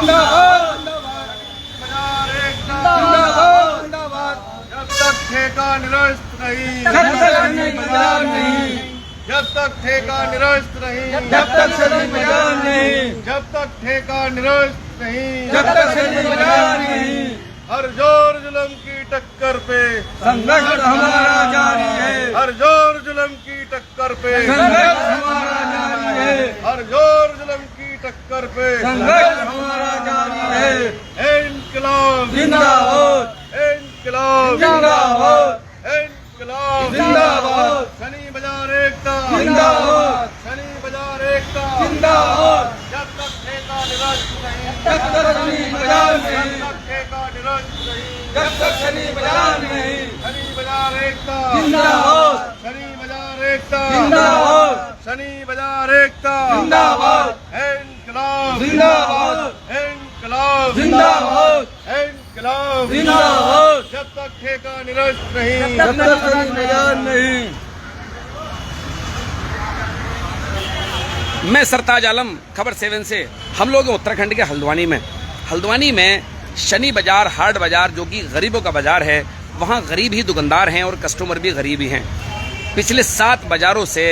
जब तक ठेका निरस्त नहीं, जब तक ठेका निरस्त नहीं, जब तक शनि बाजार नहीं, जब तक ठेका निरस्त नहीं, जब तक शनि बाजार नहीं, हर जोर जुल्म की टक्कर पे संघर्ष हमारा जारी है, हर जोर जुल्म की टक्कर पे संघर्ष हमारा जारी है, हर जोर जुल्म की टक्कर पे संघर्ष हमारा जारी है। इंकलाब जिंदाबाद, इंकलाब जिंदाबाद, इंकलाब जिंदाबाद, शनि बाजार एकता जिंदाबाद, शनि बाजार एकता जिंदाबाद, जब तक ठेका निरस्त नहीं, जब तक शनि बाजार जब नहीं, तक ठेका निरस्त नहीं, जब तक शनि बाजार नहीं, शनि बाजार एकता जिंदाबाद, शनि बाजार एकता जिंदाबाद, शनि बाजार एकता जिंदाबाद, इंकलाब जिंदाबाद, इंकलाब जिंदाबाद, इंकलाब जिंदाबाद, जब तक ठेका निरस्त नहीं, जब तक शनि बाजार नहीं। मैं सरताज आलम, खबर 7 से। हम लोग हैं उत्तराखंड के हल्द्वानी में। हल्द्वानी में शनि बाजार, हाट बाजार, जो कि गरीबों का बाजार है, वहाँ गरीब ही दुकानदार हैं और कस्टमर भी गरीब ही हैं। पिछले 7 बाजारों से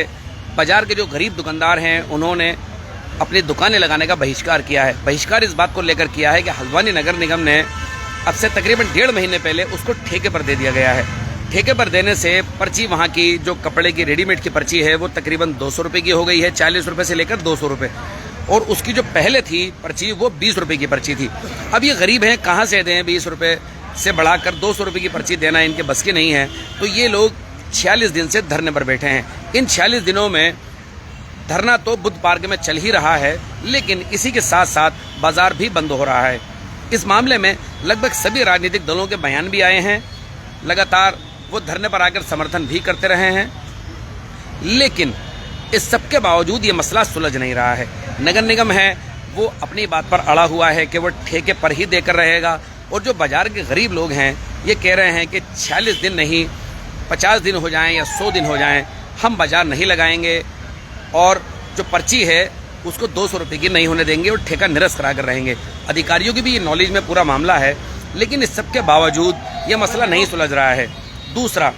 बाजार के जो गरीब दुकानदार हैं उन्होंने अपनी दुकानें लगाने का बहिष्कार किया है। बहिष्कार इस बात को लेकर किया है कि हल्द्वानी नगर निगम ने अब से तकरीबन 1.5 महीने पहले उसको ठेके पर दे दिया गया है। ठेके पर देने से पर्ची, वहाँ की जो कपड़े की रेडीमेड की पर्ची है वो तकरीबन 200 रुपये की हो गई है, 40 रुपये से लेकर 200 रुपये। और उसकी जो पहले थी पर्ची वो 20 रुपये की पर्ची थी। अब ये गरीब हैं, कहाँ से दें 20 रुपये से बढ़ाकर 200 रुपये की पर्ची देना इनके बस की नहीं है। तो ये लोग 46 दिन से धरने पर बैठे हैं। इन 46 दिनों में धरना तो बुद्ध पार्क में चल ही रहा है, लेकिन इसी के साथ साथ बाजार भी बंद हो रहा है। इस मामले में लगभग सभी राजनीतिक दलों के बयान भी आए हैं, लगातार वो धरने पर आकर समर्थन भी करते रहे हैं, लेकिन इस सब के बावजूद ये मसला सुलझ नहीं रहा है। नगर निगम है वो अपनी बात पर अड़ा हुआ है कि वो ठेके पर ही देकर रहेगा, और जो बाजार के गरीब लोग हैं ये कह रहे हैं कि 46 दिन नहीं 50 दिन हो जाएं या 100 दिन हो जाएं, हम बाजार नहीं लगाएंगे और जो पर्ची है उसको 200 रुपये की नहीं होने देंगे और ठेका निरस्त करा कर रहेंगे। अधिकारियों की भी नॉलेज में पूरा मामला है, लेकिन इस सब के बावजूद ये मसला नहीं सुलझ रहा है। दूसरा,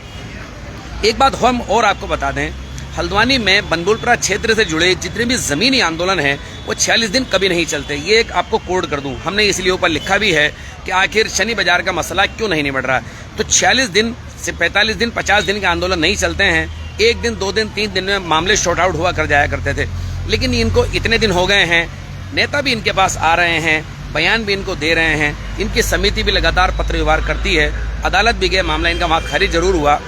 एक बात हम और आपको बता दें, हल्द्वानी में बनबुलपुरा क्षेत्र से जुड़े जितने भी ज़मीनी आंदोलन हैं वो 46 दिन कभी नहीं चलते। ये एक आपको कोड कर दूं, हमने इसलिए ऊपर लिखा भी है कि आखिर शनि बाजार का मसला क्यों नहीं निबट रहा। तो 46 दिन से 45 दिन 50 दिन के आंदोलन नहीं चलते हैं। 1 दिन 2 दिन 3 दिन में मामले शॉर्ट आउट हुआ कर जाया करते थे, लेकिन इनको इतने दिन हो गए हैं, नेता भी इनके पास आ रहे हैं, बयान भी इनको दे रहे हैं, इनकी समिति भी लगातार पत्र व्यवहार करती है, अदालत भी गए, मामला इनका वहाँ खारिज जरूर हुआ,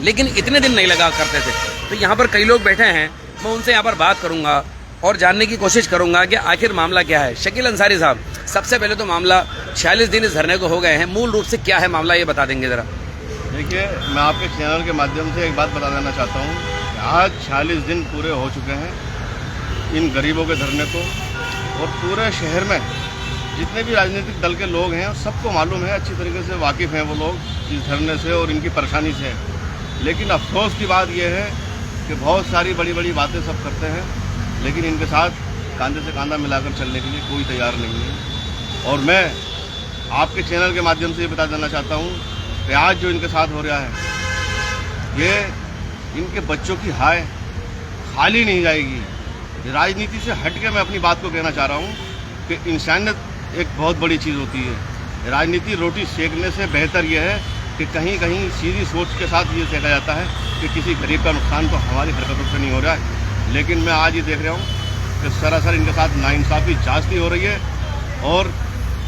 लेकिन इतने दिन नहीं लगा करते थे। तो यहाँ पर कई लोग बैठे हैं, मैं उनसे यहाँ पर बात करूँगा और जानने की कोशिश करूँगा कि आखिर मामला क्या है। शकील अंसारी साहब, सबसे पहले तो मामला 46 दिन इस धरने को हो गए हैं, मूल रूप से क्या है मामला, ये बता देंगे ज़रा। देखिए, मैं आपके चैनल के माध्यम से एक बात बता देना चाहता हूँ कि आज 46 दिन पूरे हो चुके हैं इन गरीबों के धरने को, और पूरे शहर में जितने भी राजनीतिक दल के लोग हैं सबको मालूम है, अच्छी तरीके से वाकिफ़ हैं वो लोग इस धरने से और इनकी परेशानी से। लेकिन अफसोस की बात यह है कि बहुत सारी बड़ी बड़ी बातें सब करते हैं, लेकिन इनके साथ कंधे से कंधा मिलाकर चलने के लिए कोई तैयार नहीं है। और मैं आपके चैनल के माध्यम से ये बता देना चाहता हूँ कि आज जो इनके साथ हो रहा है ये इनके बच्चों की हाय खाली नहीं जाएगी। राजनीति से हट के मैं अपनी बात को कहना चाह रहा हूँ कि इंसानियत एक बहुत बड़ी चीज़ होती है। राजनीति रोटी सेकने से बेहतर यह है कि कहीं कहीं सीधी सोच के साथ ये सेका जाता है कि किसी गरीब का नुकसान तो हमारी हरकतों से नहीं हो रहा है। लेकिन मैं आज ये देख रहा हूँ कि सरासर इनके साथ नाइंसाफ़ी जांचती हो रही है, और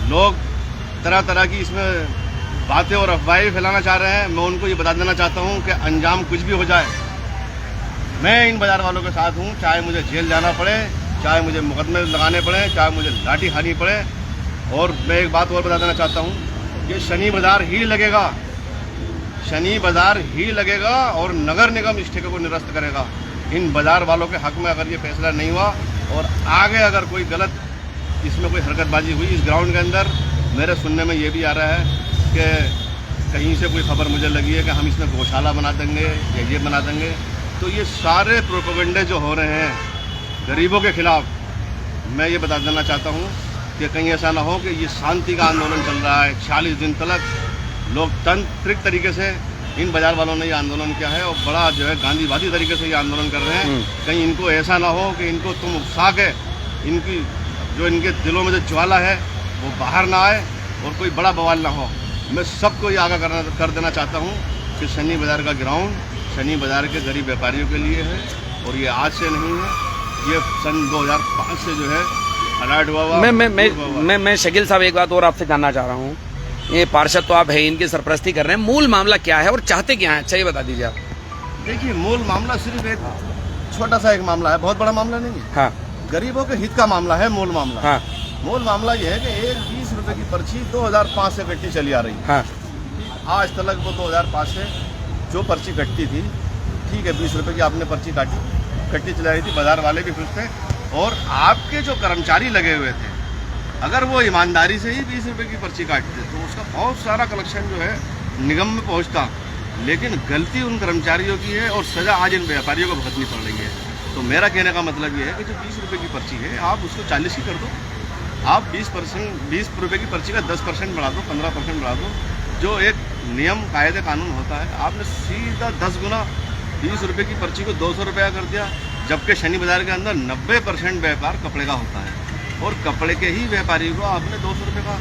लोग तरह तरह की इसमें बातें और अफवाहें फैलाना चाह रहे हैं। मैं उनको ये बता देना चाहता हूँ कि अंजाम कुछ भी हो जाए, मैं इन बाज़ार वालों के साथ हूँ, चाहे मुझे जेल जाना पड़े, चाहे मुझे मुकदमे लगाने पड़े, चाहे मुझे लाठी खानी पड़े। और मैं एक बात और बता देना चाहता हूँ, ये शनि बाज़ार ही लगेगा, शनि बाज़ार ही लगेगा, और नगर निगम इस ठेके को निरस्त करेगा। इन बाज़ार वालों के हक़ में अगर ये फैसला नहीं हुआ और आगे अगर कोई गलत इसमें कोई हरकतबाजी हुई इस ग्राउंड के अंदर, मेरे सुनने में ये भी आ रहा है कि कहीं से कोई खबर मुझे लगी है कि हम इसमें गौशाला बना देंगे या ये बना देंगे। तो ये सारे प्रोपेगेंडे जो हो रहे हैं गरीबों के ख़िलाफ़, मैं ये बता देना चाहता हूँ कि कहीं ऐसा ना हो कि ये शांति का आंदोलन चल रहा है। 40 दिन तक लोकतांत्रिक तरीके से इन बाजार वालों ने ये आंदोलन किया है और बड़ा जो है गांधीवादी तरीके से ये आंदोलन कर रहे हैं। कहीं इनको ऐसा ना हो कि इनको तुम उकसा के इनकी जो इनके दिलों में जो ज्वाला है वो बाहर ना आए और कोई बड़ा बवाल ना हो। मैं सबको ये आगाह कर देना चाहता हूँ कि शनि बाज़ार का ग्राउंड शनि बाज़ार के गरीब व्यापारियों के लिए है और ये आज से नहीं है, ये सन 2005 से जो है अलर्ट हुआ। मैं शकील साहब एक बात और आपसे जानना चाह रहा हूँ। ये पार्षद तो आप है, इनकी सरपरस्ती कर रहे हैं, मूल मामला क्या है और चाहते क्या हैं? अच्छा ये बता दीजिए आप। देखिए, मूल मामला सिर्फ एक छोटा सा एक मामला है, बहुत बड़ा मामला नहीं है। हाँ, गरीबों के हित का मामला है मूल मामला। हाँ, मूल मामला ये है कि एक 20 रुपए की पर्ची 2005 से कटती चली आ रही है। हाँ, आज तक वो 2005 से जो पर्ची कटती थी, ठीक है, 20 रुपए की आपने पर्ची कटती चली आ रही थी, बाजार वाले भी खुश थे और आपके जो कर्मचारी लगे हुए थे, अगर वो ईमानदारी से ही 20 रुपए की पर्ची काटते तो उसका बहुत सारा कलेक्शन जो है निगम में पहुंचता। लेकिन गलती उन कर्मचारियों की है और सजा आज इन व्यापारियों को भुगतनी पड़ रही है। तो मेरा कहने का मतलब ये है कि जो 20 रुपए की पर्ची है आप उसको 40 की कर दो। आप 20 रुपए की पर्ची का 10% बढ़ा दो, 15% बढ़ा दो। जो एक नियम कायदे कानून होता है, आपने सीधा 10 गुना 20 रुपए की पर्ची को 200 रुपया कर दिया, जबकि शनि बाजार के अंदर 90% व्यापार कपड़े का होता है और कपड़े के ही व्यापारी को आपने 200 रुपये का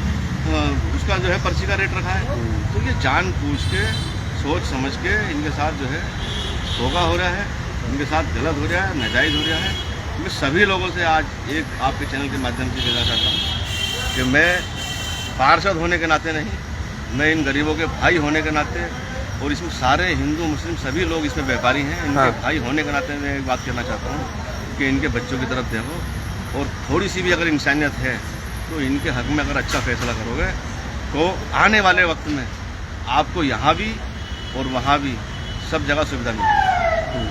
उसका जो है पर्ची का रेट रखा है। तो ये जानबूझ के सोच समझ के इनके साथ जो है धोखा हो रहा है, इनके साथ गलत हो रहा है, नाजायज़ हो रहा है। मैं सभी लोगों से आज एक आपके चैनल के माध्यम से कहना चाहता हूँ कि मैं पार्षद होने के नाते नहीं, मैं इन गरीबों के भाई होने के नाते और इसमें सारे हिंदू मुस्लिम सभी लोग इसमें व्यापारी हैं, इनके भाई होने के नाते मैं एक बात कहना चाहता हूँ कि इनके बच्चों की तरफ देखो और थोड़ी सी भी अगर इंसानियत है तो इनके हक में अगर अच्छा फैसला करोगे तो आने वाले वक्त में आपको यहाँ भी और वहाँ भी सब जगह सुविधा मिलेगी।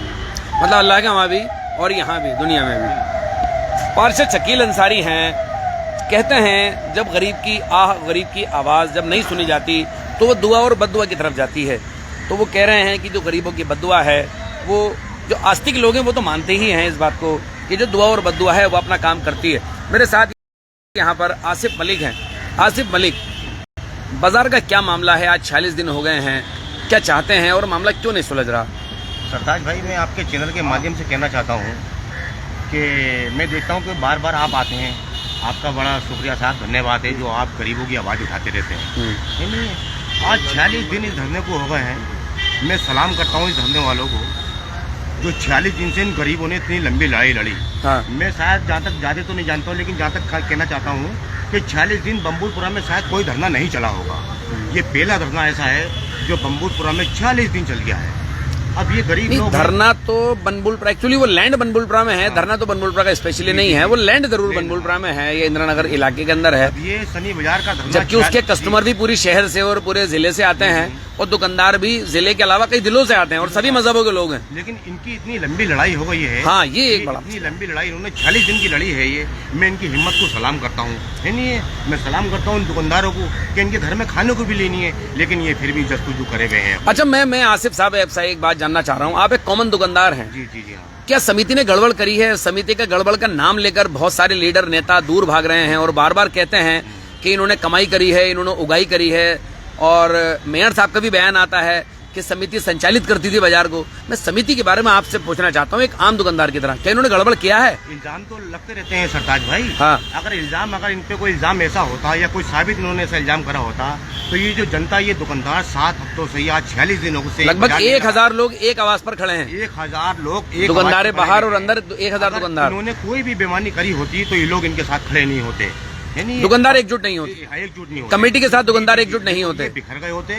मतलब अल्लाह के वहाँ भी और यहाँ भी, दुनिया में भी। पार्षद शकील अंसारी हैं, कहते हैं जब गरीब की आवाज़ जब नहीं सुनी जाती तो वो दुआ और बद्दुआ की तरफ जाती है। तो वो कह रहे हैं कि जो गरीबों की बद्दुआ है, वो जो आस्तिक लोग हैं वो तो मानते ही हैं इस बात को कि जो दुआ और बद्दुआ है वो अपना काम करती है। मेरे साथ यहाँ पर आसिफ मलिक हैं। आसिफ मलिक, बाजार का क्या मामला है? आज 46 दिन हो गए हैं, क्या चाहते हैं और मामला क्यों नहीं सुलझ रहा? सरताज भाई, मैं आपके चैनल के माध्यम से कहना चाहता हूँ कि मैं देखता हूँ कि बार बार आप आते हैं, आपका बड़ा शुक्रिया साहब, धन्यवाद है जो आप गरीबों की आवाज़ उठाते रहते हैं। नहीं, आज 46 दिन इस धरने को हो गए हैं। मैं सलाम करता हूँ इस धरने वालों को जो 46 दिन से इन गरीबों ने इतनी लंबी लड़ाई लड़ी। हाँ। मैं शायद जहाँ तक ज़्यादा तो नहीं जानता हूँ, लेकिन जहाँ तक कहना चाहता हूँ कि 46 दिन बम्बूलपुरा में शायद कोई धरना नहीं चला होगा। ये पहला धरना ऐसा है जो बम्बूलपुरा में 46 दिन चल गया है। अब ये गरीब लोग, धरना तो बनबुलपुरा, एक्चुअली वो लैंड बनबुलपुरा में है, धरना तो बनबुलपुरा का स्पेशली नहीं है, वो लैंड जरूर बनबुलपुरा में है, ये इंदिरानगर इलाके के अंदर है। ये शनि बाजार का धरना, जबकि उसके कस्टमर भी पूरी शहर से और पूरे जिले से आते हैं और दुकानदार भी जिले के अलावा कई जिलों से आते हैं और सभी मजहबों के लोग हैं। लेकिन इनकी इतनी लंबी लड़ाई हो गई है। हाँ, ये एक बड़ा, इतनी लंबी लड़ाई उन्होंने 46 दिन की लड़ी है। ये मैं इनकी हिम्मत को सलाम करता हूँ। है नहीं, मैं सलाम करता हूँ इन दुकानदारों को कि इनके घर में खाने को भी लेनी है, लेकिन ये फिर भी जस्तुजू करे हुए हैं। अच्छा, मैं आसिफ साहब आपसे एक बात जानना चाह रहा हूँ। आप एक कॉमन दुकानदार हैं। जी जी जी हाँ। क्या समिति ने गड़बड़ करी है? समिति का गड़बड़ का नाम लेकर बहुत सारे लीडर नेता दूर भाग रहे हैं और बार बार कहते हैं कि इन्होंने कमाई करी है, इन्होंने उगाई करी है। और मेयर साहब का भी बयान आता है कि समिति संचालित करती थी बाजार को। मैं समिति के बारे में आपसे पूछना चाहता हूँ एक आम दुकानदार की तरह, क्या इन्होंने गड़बड़ किया है? इल्जाम तो लगते रहते हैं सरताज भाई। हाँ। अगर इन पे कोई इल्जाम ऐसा होता या कोई साबित इन्होंने ऐसा इल्जाम करा होता तो ये जो जनता, ये दुकानदार 7 हफ्तों से या 46 दिनों से लगभग 1000 लोग एक आवाज पर खड़े हैं। 1000 लोग दुकानदार बाहर और अंदर 1000 दुकानदार। इन्होंने कोई भी बेईमानी करी होती तो ये लोग इनके साथ खड़े नहीं होते। दुकानदार एकजुट नहीं होते, एकजुट नहीं होते, कमेटी के साथ दुकानदार एकजुट नहीं होते, बिखर गए होते।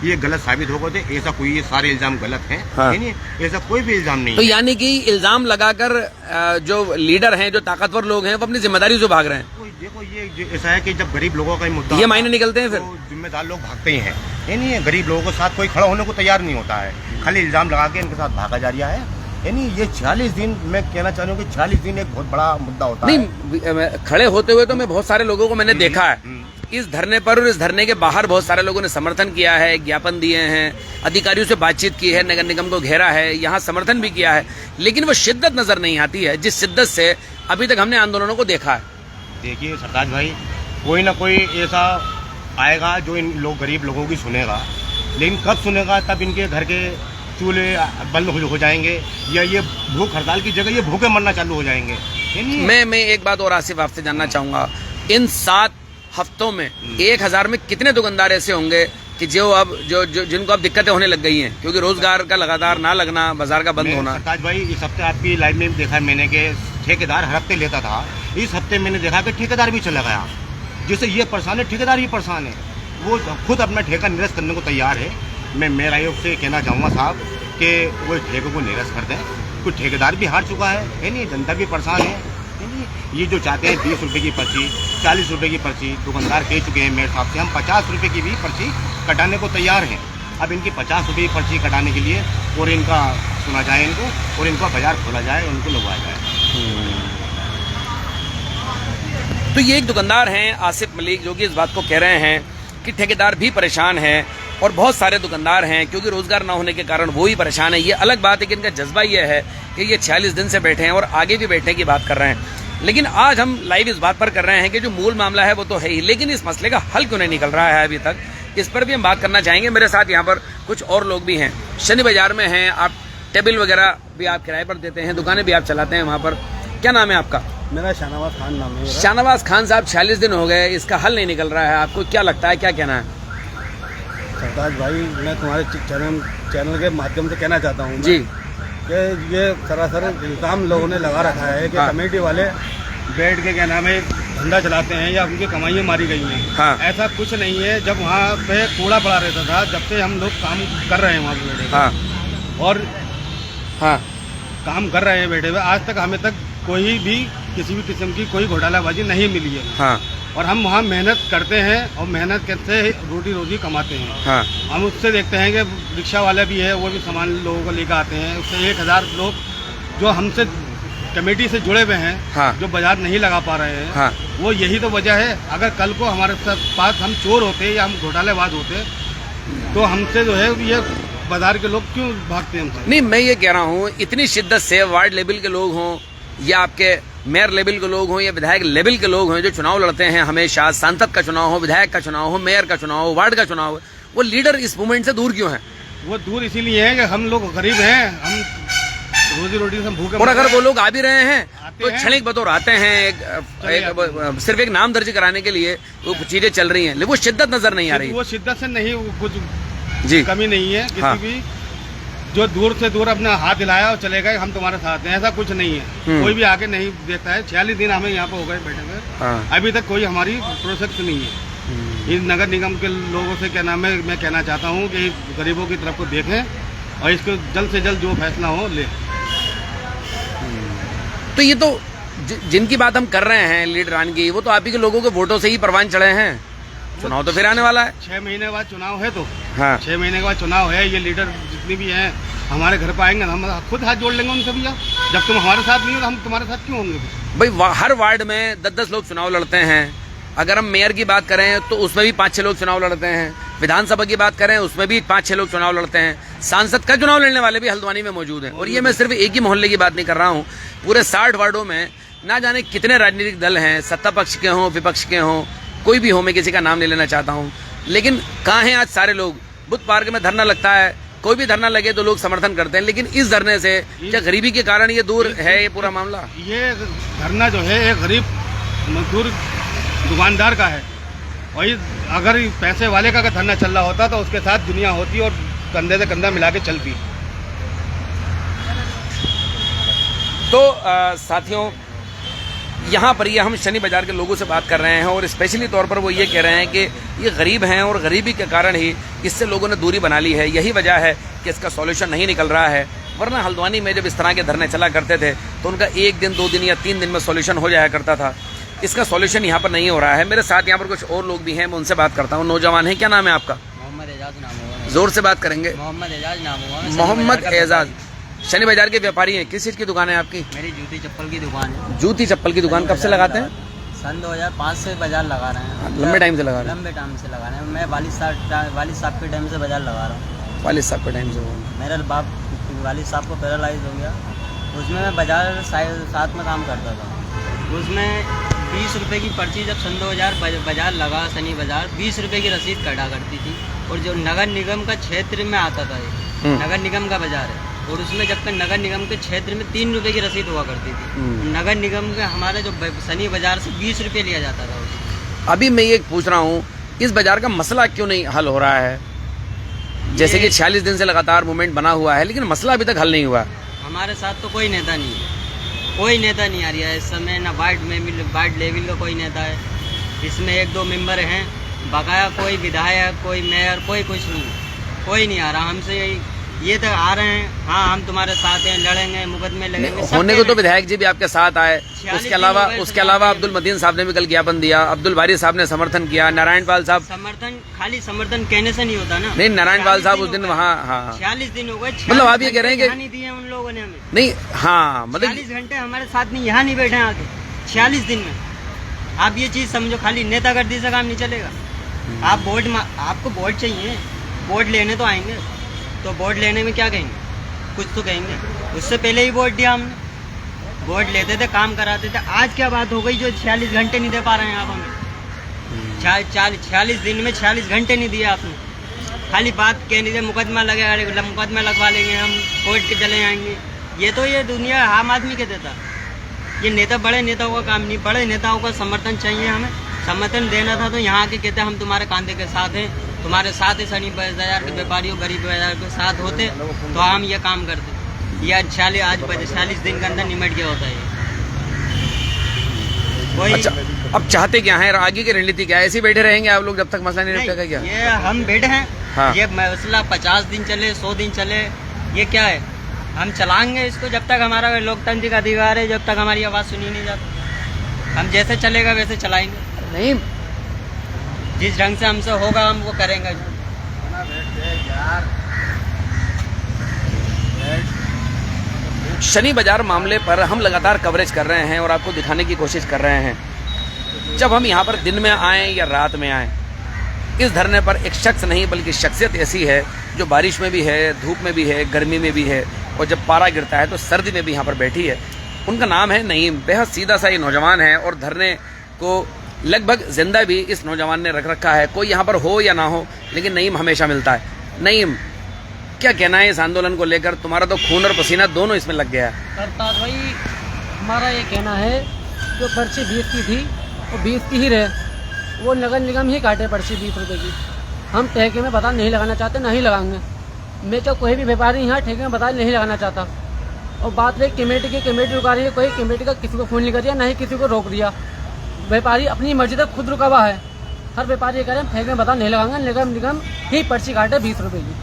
ये गलत साबित हो गए। ऐसा कोई, ये सारे इल्जाम गलत हैं। हाँ। ऐसा कोई भी इल्जाम नहीं। तो यानी कि इल्जाम लगाकर जो लीडर हैं, जो ताकतवर लोग हैं, वो अपनी जिम्मेदारी से भाग रहे हैं। देखो, ये ऐसा है कि जब गरीब लोगों का मुद्दा, ये मायने निकलते हैं, फिर तो जिम्मेदार लोग भागते ही हैं। नहीं, गरीब लोगों के साथ कोई खड़ा होने को तैयार नहीं होता है, खाली इल्जाम लगा के इनके साथ भागा जा रहा है। ये 46 दिन, मैं कहना चाह रहा हूँ कि 40 दिन एक बहुत बड़ा मुद्दा होता है। नहीं, खड़े होते हुए तो मैं बहुत सारे लोगों को मैंने देखा है इस धरने पर, और इस धरने के बाहर बहुत सारे लोगों ने समर्थन किया है, ज्ञापन दिए हैं, अधिकारियों से बातचीत की है, नगर निगम को घेरा है, यहाँ समर्थन भी किया है, लेकिन वो शिद्दत नजर नहीं आती है जिस शिद्दत से अभी तक हमने आंदोलनों को देखा है। देखिए सरताज भाई, कोई ना कोई ऐसा आएगा जो इन गरीब लोगों की सुनेगा, लेकिन कब सुनेगा? तब इनके घर के चूल्हे बंद हो जाएंगे या ये भूख हड़ताल की जगह ये भूखे मरना चालू हो जाएंगे। मैं एक बात और आसिफ आपसे जानना चाहूंगा, इन 7 हफ्तों में 1000 में कितने दुकानदार ऐसे होंगे कि जो जिनको अब दिक्कतें होने लग गई हैं क्योंकि रोजगार का लगातार ना लगना, बाजार का बंद होना? सरताज भाई, इस हफ्ते आपकी लाइव में देखा मैंने कि ठेकेदार हर हफ्ते लेता था, इस हफ्ते मैंने देखा कि ठेकेदार भी चला गया। जिससे ये परेशान है, ठेकेदार भी परेशान है, वो खुद अपना ठेका निरस्त करने को तैयार है। मैं मेयर आयोग से कहना चाहूँगा साहब कि वो ठेके को निरस्त कर दें, कुछ ठेकेदार भी हार चुका है नहीं, जनता भी परेशान है नहीं। ये जो चाहते हैं 20 रुपये की पर्ची, 40 रुपये की पर्ची, दुकानदार कह चुके हैं मेयर साहब से, हम 50 रुपये की भी पर्ची कटाने को तैयार हैं। अब इनकी 50 रुपये की पर्ची कटाने के लिए और इनका सुना जाए इनको, और इनका बाजार खोला जाए, उनको लगवाया जाए। तो ये एक दुकानदार हैं आसिफ मलिक, जो कि इस बात को कह रहे हैं कि ठेकेदार भी परेशान है और बहुत सारे दुकानदार हैं क्योंकि रोजगार ना होने के कारण वो ही परेशान है। ये अलग बात है कि इनका जज्बा ये है कि ये 46 दिन से बैठे हैं और आगे भी बैठने की बात कर रहे हैं। लेकिन आज हम लाइव इस बात पर कर रहे हैं कि जो मूल मामला है वो तो है ही, लेकिन इस मसले का हल क्यों नहीं निकल रहा है अभी तक, इस पर भी हम बात करना चाहेंगे। मेरे साथ यहाँ पर कुछ और लोग भी हैं, शनि बाजार में हैं, आप टेबल वगैरह भी आप किराए पर देते हैं, दुकानें भी आप चलाते हैं वहाँ पर। क्या नाम है आपका? मेरा शाहनवाज खान नाम है। शाहनवाज खान साहब, 46 दिन हो गए, इसका हल नहीं निकल रहा है, आपको क्या लगता है, क्या कहना है? सरताज भाई, मैं तुम्हारे चैनल के माध्यम से कहना चाहता हूँ जी कि ये सरासर इल्जाम लोगों ने लगा रखा है कि हाँ। कमेटी वाले बैठ के क्या नाम है धंधा चलाते हैं या उनकी कमाइयाँ मारी गई हैं। हाँ। ऐसा कुछ नहीं है। जब वहाँ पे कूड़ा पड़ा रहता था, जब से हम लोग काम कर रहे हैं वहाँ पे बैठे हाँ और हाँ काम कर रहे हैं बैठे हुए, आज तक हमें तक कोई भी किसी भी किस्म की कोई घोटालाबाजी नहीं मिली है। हाँ और हम वहाँ मेहनत करते हैं और मेहनत करते रोटी रोजी कमाते हैं। हाँ हम उससे देखते हैं कि रिक्शा वाले भी है, वो भी सामान लोगों को लेकर आते हैं। उससे 1000 लोग जो हमसे कमेटी से जुड़े हुए हैं, हाँ। जो बाजार नहीं लगा पा रहे हैं, हाँ। वो यही तो वजह है। अगर कल को हमारे पास हम चोर होते या हम घोटालेबाज होते तो हमसे जो है ये बाजार के लोग क्यों भागते हैं हमसे? नहीं, मैं ये कह रहा हूँ इतनी शिद्दत से वार्ड लेवल के लोग हों या आपके मेयर लेवल के लोग हों या विधायक लेवल के लोग हों जो चुनाव लड़ते हैं, हमेशा सांसद का चुनाव हो, विधायक का चुनाव हो, मेयर का चुनाव हो, वार्ड का चुनाव हो, वो लीडर इस मूवमेंट से दूर क्यों है? वो दूर इसीलिए है कि हम लोग गरीब हैं, हम रोजी रोटी से भूखे। और अगर वो लोग आ भी रहे हैं तो हैं। क्षणिक बतौर आते हैं, सिर्फ एक नाम दर्ज कराने के लिए वो चीजें चल रही हैं, लेकिन वो शिद्दत नजर नहीं आ रही। वो शिद्दत से नहीं, वो कुछ जी कमी नहीं है किसी हाँ। भी जो दूर से दूर अपना हाथ हिलाया और चले गए हम तुम्हारे साथ हैं, ऐसा कुछ नहीं है। कोई भी आके नहीं देता है। 46 दिन हमें यहाँ पे हो गए बैठे हुए, हाँ। अभी तक कोई हमारी प्रोसेस नहीं है। इस नगर निगम के लोगों से क्या नाम है, मैं कहना चाहता हूँ कि गरीबों की तरफ को देखें और इसको जल्द से जल्द जो फैसला हो ले। तो ये तो जिनकी बात हम कर रहे हैं लीडरान की, वो तो आप ही के लोगों के वोटों से ही परवान चढ़े हैं। चुनाव तो फिर आने वाला है, 6 महीने बाद चुनाव है। तो हाँ 6 महीने के बाद चुनाव है। ये लीडर जितने भी हैं हमारे घर पर आएंगे, हम खुद हाथ जोड़ लेंगे उनसे भैया। जब तुम हमारे साथ नहीं हो तो हम तुम्हारे साथ क्यों होंगे भाई? हर वार्ड में 10-10 लोग चुनाव लड़ते हैं। अगर हम मेयर की बात करें तो उसमें भी 5-6 लोग चुनाव लड़ते हैं। विधानसभा की बात करें उसमें भी 5-6 लोग चुनाव लड़ते हैं। सांसद का चुनाव लड़ने वाले भी हल्द्वानी में मौजूद हैं। और ये मैं सिर्फ एक ही मोहल्ले की बात नहीं कर रहा हूँ, पूरे 60 वार्डों में ना जाने कितने राजनीतिक दल हैं, सत्ता पक्ष के हों, विपक्ष के हों, कोई भी हो, मैं किसी का नाम नहीं लेना चाहता हूँ। लेकिन कहाँ हैं आज सारे लोग? बुद्ध पार्क में धरना लगता है, कोई भी धरना लगे तो लोग समर्थन करते हैं, लेकिन इस धरने से क्या गरीबी के कारण ये दूर है ये पूरा मामला? ये धरना जो है एक गरीब मजदूर दुकानदार का है। और ये अगर पैसे वाले का धरना चल रहा होता तो उसके साथ दुनिया होती और कंधे से कंधा मिला के चलती। तो साथियों, यहाँ पर ये हम शनि बाजार के लोगों से बात कर रहे हैं और स्पेशली तौर पर वो ये कह रहे हैं कि ये गरीब हैं और गरीबी के कारण ही इससे लोगों ने दूरी बना ली है। यही वजह है कि इसका सॉल्यूशन नहीं निकल रहा है। वरना हल्द्वानी में जब इस तरह के धरने चला करते थे तो उनका 1 दिन 2 दिन या 3 दिन में सॉल्यूशन हो जाया करता था। इसका सॉल्यूशन यहाँ पर नहीं हो रहा है। मेरे साथ यहाँ पर कुछ और लोग भी हैं, मैं उनसे बात करता हूँ। नौजवान है, क्या नाम है आपका? मोहम्मद एजाज नाम होगा। जोर से बात करेंगे। मोहम्मद एजाज नाम होगा। मोहम्मद एजाज, शनि बाजार के व्यापारी हैं। किस चीज़ की दुकान है आपकी? मेरी जूती चप्पल की दुकान है। जूती चप्पल की दुकान कब से लगाते हैं? सन 2005 से बाजार लगा रहे हैं। लंबे टाइम से लगा रहे हैं? लंबे टाइम से लगा रहे हैं। मैं वालिद साहब के टाइम से बाजार लगा रहा हूँ। वालिद साहब के टाइम से हो? मेरा बाप वालिद साहब को पैरालाइज हो गया, उसमें मैं बाजार साथ में काम करता था। उसमें 20 रुपए की पर्ची जब सन 2000 बाजार लगा, शनि बाजार 20 रुपए की रसीद कटा करती थी। और जो नगर निगम का क्षेत्र में आता था ये नगर निगम का बाजार है, और उसमें जब तक नगर निगम के क्षेत्र में 3 रुपए की रसीद हुआ करती थी। नगर निगम के हमारे जो शनि बाजार से 20 रुपए लिया जाता था उसमें। अभी मैं ये पूछ रहा हूँ, इस बाजार का मसला क्यों नहीं हल हो रहा है? जैसे कि 46 दिन से लगातार मूवमेंट बना हुआ है, लेकिन मसला अभी तक हल नहीं हुआ। हमारे साथ तो कोई नेता नहीं है, कोई नेता नहीं आ रहा है इस समय, ना वार्ड लेवल का कोई नेता है। इसमें 1-2 मेंबर हैं, बकाया कोई विधायक, कोई मेयर, कोई कुछ नहीं, कोई नहीं आ रहा। हमसे ये तो आ रहे हैं, हाँ हम तुम्हारे साथ हैं, लड़ेंगे, मुकदमे लगेंगे। होने को तो विधायक जी भी आपके साथ आए, उसके अलावा अब्दुल मतीन साहब ने भी कल ज्ञापन दिया, अब्दुल बारी साहब ने समर्थन किया, नारायण पाल साहब। समर्थन खाली समर्थन कहने से नहीं होता ना। नहीं, नारायण पाल साहब उस दिन वहाँ, हाँ 46 दिन हो गए, मतलब आप ये कह रहे हैं कि नहीं दिए उन लोगों ने हमें। नहीं, हाँ मतलब 40 घंटे हमारे साथ नहीं, यहाँ नहीं बैठे आके 46 दिन में। आप ये चीज समझो, खाली नेतागर्दी से काम नहीं चलेगा। आप आपको वोट चाहिए, वोट लेने तो आएंगे, तो वोट लेने में क्या कहेंगे, कुछ तो कहेंगे। उससे पहले ही वोट दिया हमने, वोट लेते थे, काम कराते थे। आज क्या बात हो गई जो 46 घंटे नहीं दे पा रहे हैं आप हमें? 46 दिन में 46 घंटे नहीं दिए आपने। खाली बात कहने से मुकदमा लगवा लेंगे हम, कोर्ट के चले जाएंगे। ये दुनिया आम आदमी के देता। ये नेता, बड़े नेताओं का काम नहीं। बड़े नेताओं का समर्थन चाहिए हमें, समर्थन देना था तो यहाँ के कहते हम तुम्हारे कांधे के साथ हैं, तुम्हारे साथ ही शनि बाजार के व्यापारियों, गरीब बाजार के साथ होते तो हम ये काम करते। ये आज 46 दिन के अंदर निमट गया होता है। वही अच्छा, अब चाहते क्या है, आगे की रणनीति क्या है? ऐसे ही बैठे रहेंगे आप लोग जब तक मसला नहीं निपटेगा क्या? ये हम बैठे हैं, हाँ। ये मसला 50 दिन चले, 100 दिन चले, ये क्या है? हम चलाएंगे इसको जब तक हमारा लोकतांत्रिक अधिकार है, जब तक हमारी आवाज़ सुनी नहीं जाती। हम जैसे चलेगा वैसे चलाएंगे। नहीं, जिस ढंग से हमसे होगा हम वो करेंगे। शनि बाजार मामले पर हम लगातार कवरेज कर रहे हैं और आपको दिखाने की कोशिश कर रहे हैं। जब हम यहाँ पर दिन में आएँ या रात में आएँ, इस धरने पर एक शख्स नहीं बल्कि शख्सियत ऐसी है जो बारिश में भी है, धूप में भी है, गर्मी में भी है, और जब पारा गिरता है तो सर्दी में भी यहाँ पर बैठी है। उनका नाम है नईम। बेहद सीधा सा ये नौजवान है और धरने को लगभग जिंदा भी इस नौजवान ने रख रखा है। कोई यहाँ पर हो या ना हो, लेकिन नईम हमेशा मिलता है। नईम, क्या कहना है इस आंदोलन को लेकर? तुम्हारा तो खून और पसीना दोनों इसमें लग गया है। सरताज भाई, हमारा ये कहना है जो पर्ची 20 की थी वो 20 की ही रहे, वो नगर निगम ही काटे पर्ची 20 रुपये की। हम ठेके में बता नहीं लगाना चाहते, नहीं लगाएंगे। मैं तो कोई भी व्यापारी यहाँ ठेके में बता नहीं लगाना चाहता। और बात रही कमेटी की, कमेटी रुका रही है, कोई कमेटी का किसी को फ़ोन नहीं कर दिया, ना ही किसी को रोक दिया। व्यापारी अपनी मर्जी तक खुद रुका हुआ है। हर व्यापारी ये कह रहे हैं ठेके में बता नहीं लगाएंगे, नगर निगम ही पर्ची काटे 20 रुपये की।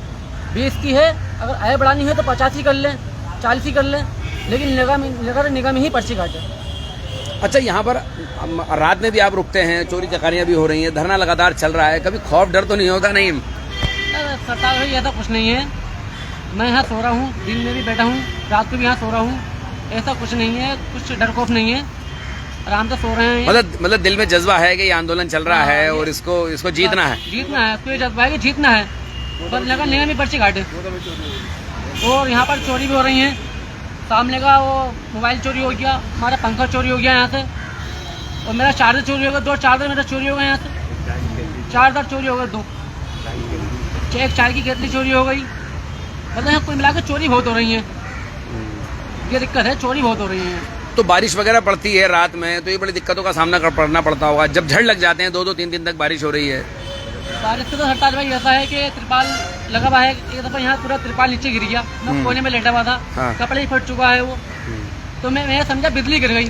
20 की है, अगर आय बढ़ानी है तो 50 ही कर लें, 40 ही कर लें, लेकिन नगर निगम ही पर्ची काटे। अच्छा, यहाँ पर रात में भी आप रुकते हैं, चोरी चकारियाँ भी हो रही हैं, धरना लगातार चल रहा है, कभी खौफ डर तो नहीं होता? नहीं सरताज भाई, ऐसा कुछ नहीं है। मैं यहाँ सो रहा हूँ, दिन में भी बैठा हूँ, रात को भी यहाँ सो रहा हूँ। ऐसा कुछ नहीं है, कुछ डर खौफ नहीं है, आराम से सो रहे हैं। मतलब दिल में जज्बा है कि ये आंदोलन चल रहा है और इसको जीतना है। जीतना है, तो ये जज्बा है कि जीतना है, पर नगर निगम ही पर्ची काटे। और यहाँ पर चोरी भी हो रही है। सामने का वो मोबाइल चोरी हो गया, हमारा पंखा चोरी हो गया यहाँ से, और मेरा चार्जर चोरी हो गया, 2 चार्जर मेरा चोरी हो गए यहाँ से, चार्जर चोरी हो गए 2, एक चाय की केतली चोरी हो गई। मतलब यहाँ कुल मिलाकर चोरी बहुत हो रही है। ये दिक्कत है, चोरी बहुत हो रही है। तो बारिश वगैरह पड़ती है रात में तो ये बड़ी दिक्कतों का सामना करना पड़ता होगा। जब झड़ लग जाते हैं, 2-3 दिन तक बारिश हो रही है। बारिश से तो सरताज भाई ऐसा है कि त्रिपाल लगा हुआ है। एक दफा यहाँ पूरा त्रिपाल नीचे गिर गया, मैं कोने में लेटा हुआ था, हाँ। कपड़े ही फट चुका है वो। तो मैं समझा बिजली गिर गई,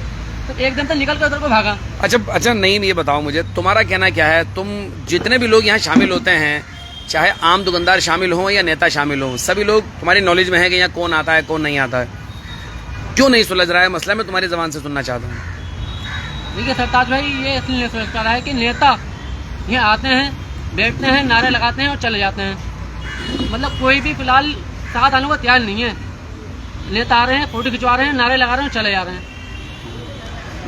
तो एकदम से निकल कर उधर को भागा। अच्छा, नहीं ये बताओ मुझे, तुम्हारा कहना क्या है? तुम जितने भी लोग यहाँ शामिल होते हैं, चाहे आम दुकानदार शामिल हों या नेता शामिल हों, सभी लोग तुम्हारी नॉलेज में है कि यहाँ कौन आता है कौन नहीं आता है? क्यों नहीं सुलझ रहा है मसला? मैं तुम्हारी जबान से सुनना चाहता हूँ। देखिए सरताज भाई, ये इसलिए नहीं सुलझ पा रहा है कि नेता यहाँ आते हैं, बैठते हैं, नारे लगाते हैं और चले जाते हैं। मतलब कोई भी फिलहाल साथ आने को तैयार नहीं है। नेता आ रहे हैं, फोटो खिंचवा रहे हैं, नारे लगा रहे हैं, चले जा रहे हैं।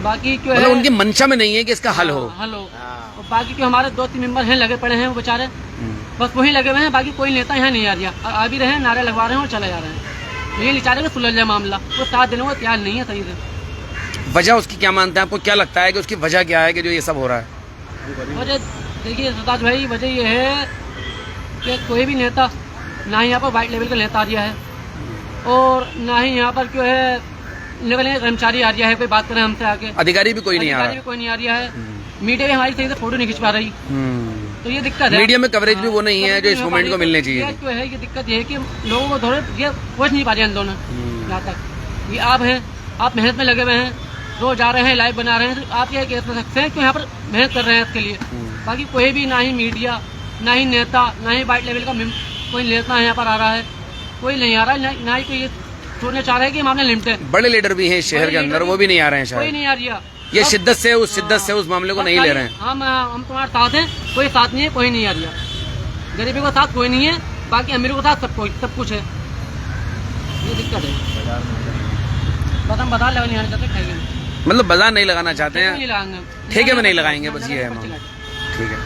बाकी क्यों मतलब उनकी मंशा में नहीं है कि इसका हल हो। और बाकी क्यों हमारे 2-3 मेंबर हैं लगे पड़े हैं, वो बेचारे बस वही लगे हुए हैं। बाकी कोई नेता यहाँ नहीं आ रहा, आ भी रहे हैं, नारे लगवा रहे हैं और चले जा रहे हैं। ये नहीं चाह रहे कि सुलझ जाए मामला, वो साथ देने को तैयार नहीं है सही से। वजह उसकी क्या मानते हैं? आपको क्या लगता है कि उसकी वजह क्या है कि जो ये सब हो रहा है? वजह देखिए सरताज भाई, वजह ये है कि कोई भी नेता ना ही यहाँ पर वाइट लेवल का नेता आ रहा है और ना ही यहाँ पर जो है लेवल कर्मचारी आ रहा है कोई बात करें हमसे आके। अधिकारी भी कोई नहीं आ रहा अधिकारी भी कोई नहीं आ रहा है। मीडिया भी हमारी सही से फोटो नहीं खिंच पा रही, तो ये दिक्कत है। मीडिया में कवरेज भी वो नहीं है जो इस मूवमेंट को मिलनी चाहिए। जो है ये दिक्कत ये है कि लोगों को थोड़े ये पहुँच नहीं पा रहे हैं दोनों यहाँ तक। ये आप हैं, आप मेहनत में लगे हुए हैं, रोज आ रहे हैं, लाइव बना रहे हैं, तो आप ये कह सकते हैं कि यहाँ पर मेहनत कर रहे हैं इसके लिए। बाकी कोई भी ना ही मीडिया, ना ही नेता, ना ही वाइट लेवल का कोई नेता यहाँ पर आ रहा है, कोई नहीं आ रहा है। ना ही कोई ये सोचना चाह रहे हैं कि मामले निपटे। बड़े लीडर भी हैं शहर के अंदर, वो भी नहीं आ रहे हैं कोई शायद। नहीं आ रहा। ये शिद्दत से उस मामले को नहीं ले रहे हैं। हम तुम्हारे साथ हैं, कोई साथ नहीं है, कोई नहीं आ रहा। गरीबी को साथ कोई नहीं है, बाकी अमीरों के साथ सब कुछ है। ये दिक्कत है। बस हम बाजार लेवल नहीं आना चाहते, ठेके में। मतलब बाजार नहीं लगाना चाहते हैं, नहीं लगाएंगे, ठेके में नहीं लगाएंगे, बस ये है मामला। ठीक है।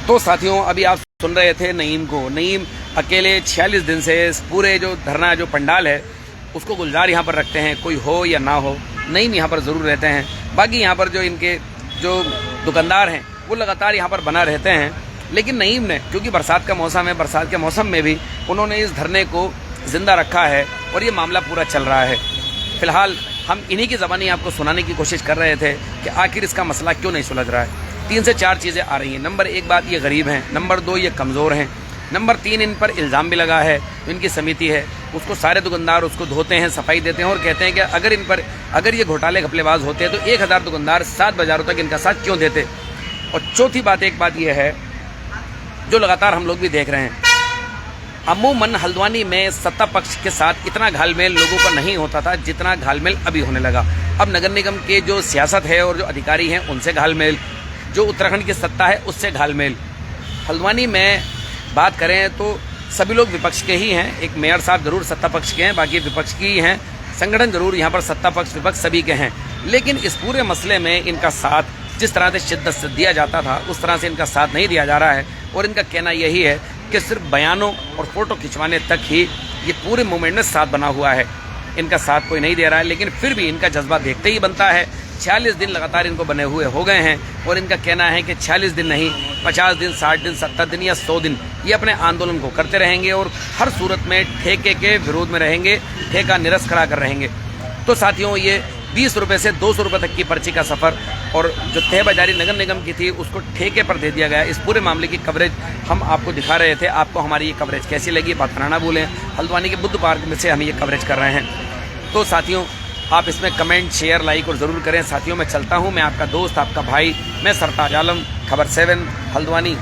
तो साथियों, अभी आप सुन रहे थे नईम को। नईम अकेले 46 दिन से इस पूरे जो धरना जो पंडाल है उसको गुलजार यहाँ पर रखते हैं, कोई हो या ना हो। नईम यहाँ पर ज़रूर रहते हैं। बाकी यहाँ पर जो इनके जो दुकानदार हैं वो लगातार यहाँ पर बना रहते हैं। लेकिन नईम ने, क्योंकि बरसात का मौसम है, बरसात के मौसम में भी उन्होंने इस धरने को जिंदा रखा है और ये मामला पूरा चल रहा है। फिलहाल हम इन्हीं की ज़बानी आपको सुनाने की कोशिश कर रहे थे कि आखिर इसका मसला क्यों नहीं सुलझ रहा है। 3 से 4 चीज़ें आ रही हैं। नंबर 1 बात, ये गरीब हैं। नंबर 2, ये कमज़ोर हैं। नंबर 3, इन पर इल्ज़ाम भी लगा है। इनकी समिति है, उसको सारे दुकानदार उसको धोते हैं, सफाई देते हैं और कहते हैं कि अगर ये घोटाले घपलेबाज होते हैं तो 1000 दुकानदार 7 बाज़ारों तक इनका साथ क्यों देते। और चौथी बात, एक बात यह है जो लगातार हम लोग भी देख रहे हैं, अमूमन हल्द्वानी में सत्ता पक्ष के साथ इतना घालमेल लोगों का नहीं होता था जितना घालमेल अभी होने लगा। अब नगर निगम के जो सियासत है और जो अधिकारी हैं उनसे घालमेल, जो उत्तराखंड की सत्ता है उससे घालमेल। हल्द्वानी में बात करें तो सभी लोग विपक्ष के ही हैं। एक मेयर साहब जरूर सत्ता पक्ष के हैं, बाकी विपक्ष की ही हैं। संगठन जरूर यहाँ पर सत्ता पक्ष विपक्ष सभी के हैं, लेकिन इस पूरे मसले में इनका साथ जिस तरह से शिद्दत से दिया जाता था उस तरह से इनका साथ नहीं दिया जा रहा है। और इनका कहना यही है कि सिर्फ बयानों और फोटो खिंचवाने तक ही ये पूरे मूवमेंट में साथ बना हुआ है। इनका साथ कोई नहीं दे रहा है, लेकिन फिर भी इनका जज्बा देखते ही बनता है। 46 दिन लगातार इनको बने हुए हो गए हैं और इनका कहना है कि 46 दिन नहीं, 50 दिन, 60 दिन, 70 दिन या 100 दिन ये अपने आंदोलन को करते रहेंगे और हर सूरत में ठेके के विरोध में रहेंगे, ठेका निरस्त खड़ा कर रहेंगे। तो साथियों, ये 20 रुपये से 200 रुपये तक की पर्ची का सफ़र और जो तय बाजारी नगर निगम की थी उसको ठेके पर दे दिया गया। इस पूरे मामले की कवरेज हम आपको दिखा रहे थे। आपको हमारी ये कवरेज कैसी लगी, बात बनाना भूलें। हल्द्वानी के बुद्ध पार्क में से हम ये कवरेज कर रहे हैं। तो साथियों, आप इसमें कमेंट, शेयर, लाइक और ज़रूर करें। साथियों, मैं चलता हूँ। मैं आपका दोस्त, आपका भाई, मैं सरताज आलम, खबर 7 हल्द्वानी।